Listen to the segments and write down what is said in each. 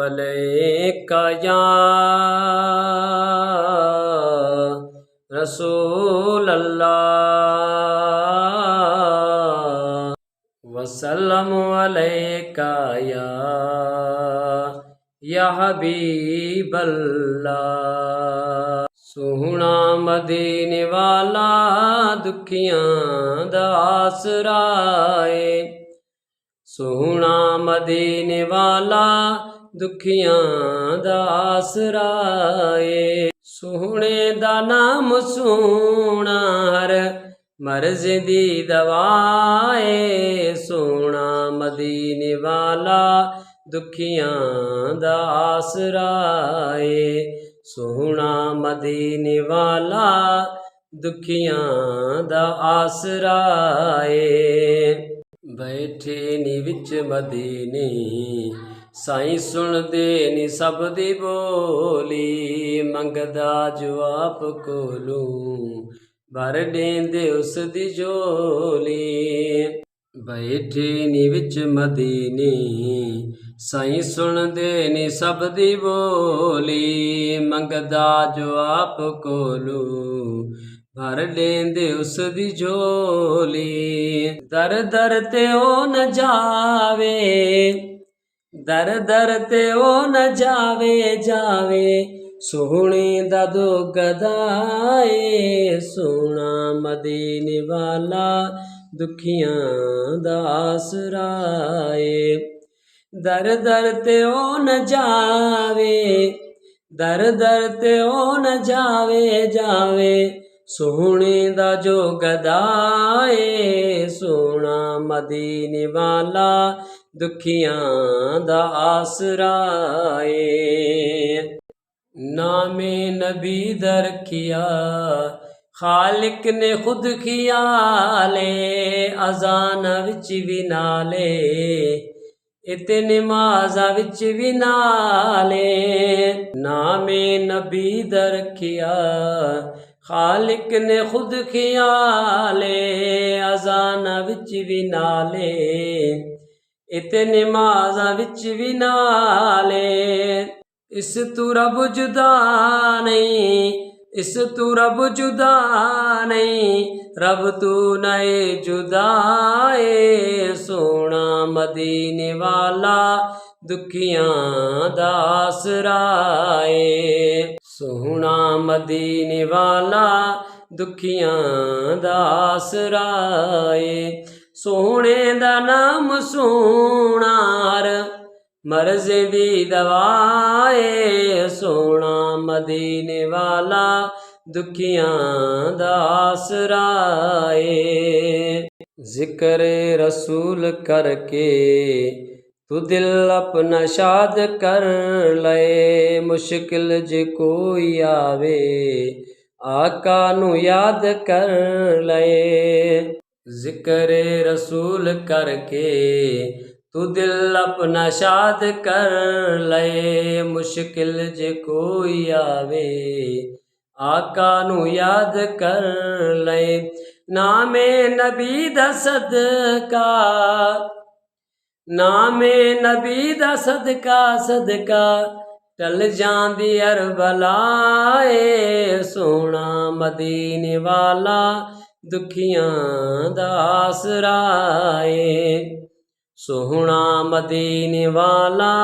अलैका या रसूल अल्लाह वसल्लम अलैका या हबीब अल्लाह। सोहना मदीने वाला दुखियां दा आसरा है। सोहना मदीने वाला दुखियां दा आसरा है। सोहने दा नाम सोना हर मर्ज दी दवाए। सोहना मदीने वाला दुखियां दा आसरा है। सोहना मदीने वाला दुखियां दा आसरा है। बैठे नी विच मदीने साईं सुन दे नी सब दी बोली। मंगदा जवाब कोलू भर देंदे उस दी झोली। बैठे नी विच मदीने साईं सुन दे नी सब दी बोली। मंगदा जवाब कोलू भर लेंदे उस दी झोली। दर दर ते ओ न जावे, दर दर ते ओ न जावे जावे। सोहने दा दो गदाए। सोहना मदीने वाला दुखियां दा आसरा है। दर दर ते ओ न जावे, दर दर ते ओ न जावे जावे। सोहने दा जो गदाए। सोहना मदीने वाला दुखियां दा आसरा है। नामे नबी दर किया खालिक ने खुद खियाले। अजान विच भी नाले इते नमाज़ा विच भी नाले। नामे नबी दर किया खालिक ने खुद खियाले। अजान विच भी नाले इते नमाज़ा विच भी नाले। इस तू रब जुदा नहीं, इस तू रब जुदा नहीं। रब तू नए जुदाए। सोहना मदीने वाला दुखियां दा आसरा है। सोहना मदीने वाला दुखियां दा आसरा है। सोहने दा नाम सोना हर मर्ज दी दवाए। सोहना मदीने वाला दुखियां दा आसरा है। जिक्र रसूल करके तू दिल अपना शाद कर ले। मुश्किल जे कोई आवे आका नू याद कर ले। जिक्र रसूल करके तू दिल अपना शाद कर ले। मुश्किल जे कोई आवे आका नू याद कर ले। नामे नबी दा सदका, नामे नबी दा सदका सदका टल जांदी हर बलाए। सोहना मदीने वाला दुखियां दा आसरा है। सोहना मदीने वाला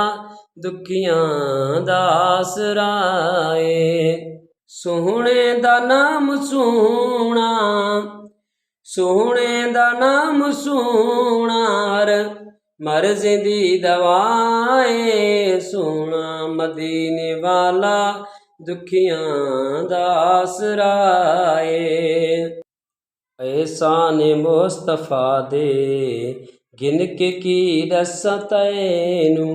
दुखियां दा आसरा है। सोहने दा नाम सोना, सोहने दा नाम सोना हर मर्ज दी दवाए। सोहना मदीने वाला दुखियां दा आसरा है। एहसान मुस्तफा दे गिन के की दस्सां तैनू।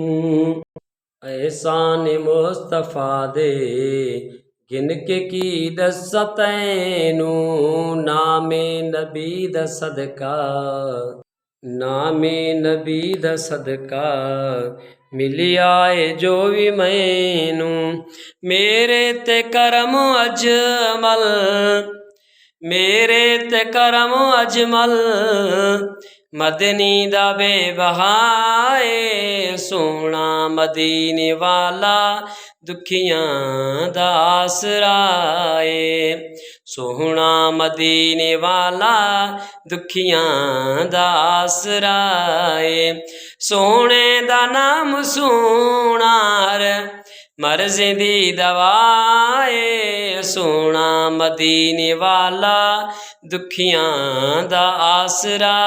एहसान मुस्तफा दे गिन के की दस्सां तैनू। नामे नबी दा सदका, नामे नबी दा सदका मिलिया है जो भी मैनू। मेरे ते करम अजमल, मेरे ते करम अजमल मदनी दा बेबहाए सोना मदीने वाला दुखियां दा आसराए सोहना मदीने वाला दुखियां दा आसराए सोने दा नाम सोनार मर्ज़ दी दवाए सोना मदीने वाला दुखियां दा आसराए।